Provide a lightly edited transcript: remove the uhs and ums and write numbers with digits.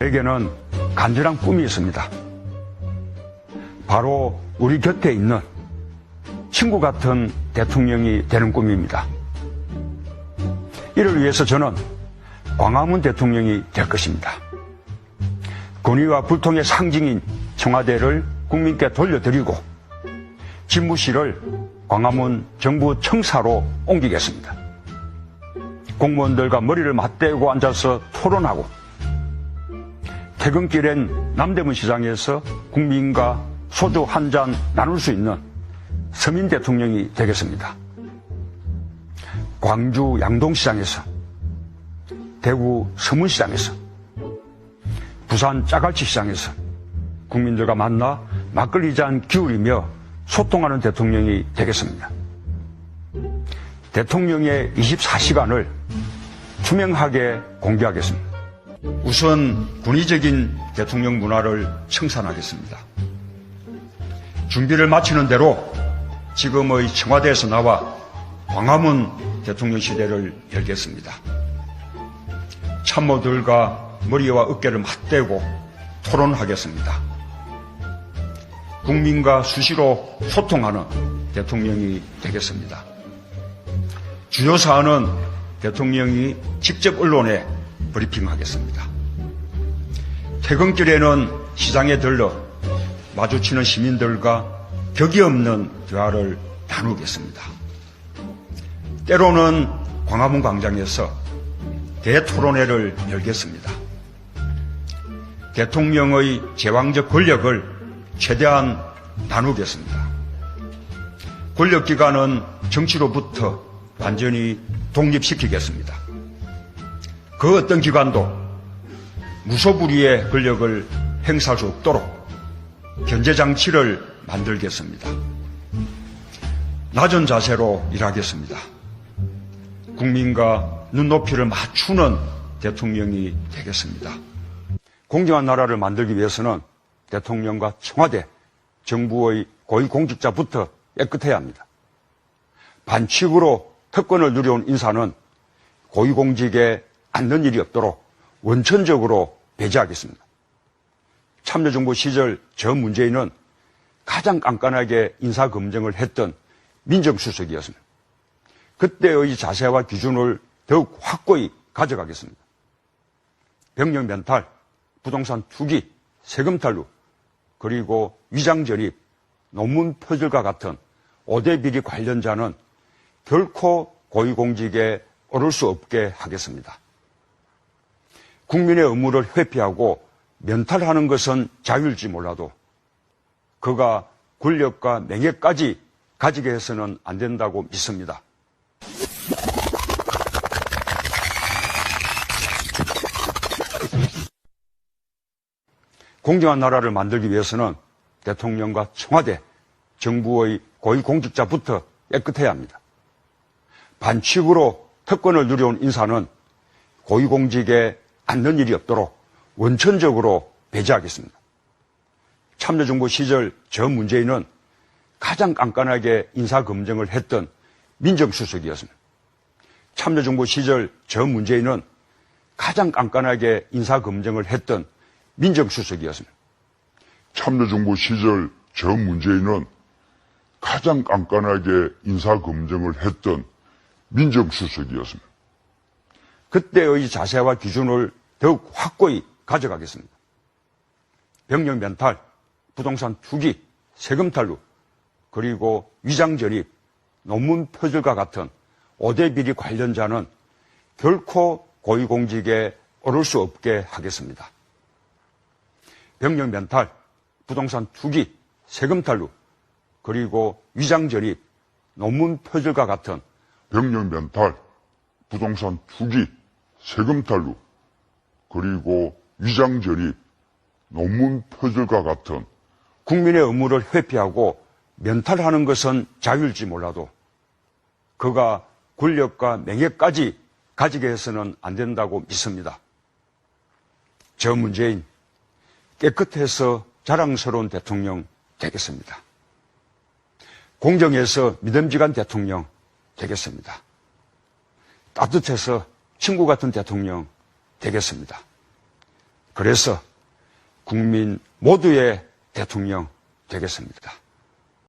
저에게는 간절한 꿈이 있습니다. 바로 우리 곁에 있는 친구 같은 대통령이 되는 꿈입니다. 이를 위해서 저는 광화문 대통령이 될 것입니다. 권위와 불통의 상징인 청와대를 국민께 돌려드리고 집무실을 광화문 정부 청사로 옮기겠습니다. 공무원들과 머리를 맞대고 앉아서 토론하고 퇴근길엔 남대문 시장에서 국민과 소주 한 잔 나눌 수 있는 서민 대통령이 되겠습니다. 광주 양동시장에서, 대구 서문시장에서, 부산 짜갈치 시장에서 국민들과 만나 막걸리 잔 기울이며 소통하는 대통령이 되겠습니다. 대통령의 24시간을 투명하게 공개하겠습니다. 우선 군의적인 대통령 문화를 청산하겠습니다. 준비를 마치는 대로 지금의 청와대에서 나와 광화문 대통령실을 열겠습니다. 참모들과 머리와 어깨를 맞대고 토론하겠습니다. 국민과 수시로 소통하는 대통령이 되겠습니다. 주요 사안은 대통령이 직접 언론에 브리핑하겠습니다. 퇴근길에는 시장에 들러 마주치는 시민들과 격이 없는 대화를 나누겠습니다. 때로는 광화문 광장에서 대토론회를 열겠습니다. 대통령의 제왕적 권력을 최대한 나누겠습니다. 권력기관은 정치로부터 완전히 독립시키겠습니다. 그 어떤 기관도 무소불위의 권력을 행사할 수 없도록 견제장치를 만들겠습니다. 낮은 자세로 일하겠습니다. 국민과 눈높이를 맞추는 대통령이 되겠습니다. 공정한 나라를 만들기 위해서는 대통령과 청와대, 정부의 고위공직자부터 깨끗해야 합니다. 반칙으로 특권을 누려온 인사는 고위공직에 앉는 일이 없도록 원천적으로 배제하겠습니다. 참여정부 시절 저 문재인은 가장 깐깐하게 인사검증을 했던 민정수석이었습니다. 그때의 자세와 기준을 더욱 확고히 가져가겠습니다. 병력 면탈, 부동산 투기, 세금 탈루, 그리고 위장 전입, 논문 표절과 같은 5대 비리 관련자는 결코 고위공직에 오를 수 없게 하겠습니다. 국민의 의무를 회피하고 면탈하는 것은 자유일지 몰라도 그가 권력과 명예까지 가지게 해서는 안 된다고 믿습니다. 공정한 나라를 만들기 위해서는 대통령과 청와대, 정부의 고위공직자부터 깨끗해야 합니다. 반칙으로 특권을 누려온 인사는 고위공직에 앉는 일이 없도록 원천적으로 배제하겠습니다. 참여정부 시절 저 문재인은 가장 깐깐하게 인사검증을 했던 민정수석이었습니다. 참여정부 시절 저 문재인은 가장 깐깐하게 인사검증을 했던 민정수석이었습니다. 참여정부 시절 저 문재인은 가장 깐깐하게 인사검증을 했던 민정수석이었습니다. 그때의 자세와 기준을 더욱 확고히 가져가겠습니다. 병력 면탈, 부동산 투기, 세금 탈루, 그리고 위장 전입, 논문 표절과 같은 5대 비리 관련자는 결코 고위공직에 오를 수 없게 하겠습니다. 병력 면탈, 부동산 투기, 세금 탈루, 그리고 위장 전입, 논문 표절과 같은 병력 면탈, 부동산 투기, 세금 탈루, 그리고 위장 전입, 논문 표절과 같은 국민의 의무를 회피하고 면탈하는 것은 자유일지 몰라도 그가 권력과 명예까지 가지게 해서는 안 된다고 믿습니다. 저 문재인 깨끗해서 자랑스러운 대통령 되겠습니다. 공정해서 믿음직한 대통령 되겠습니다. 따뜻해서 친구 같은 대통령 되겠습니다. 그래서 국민 모두의 대통령 되겠습니다.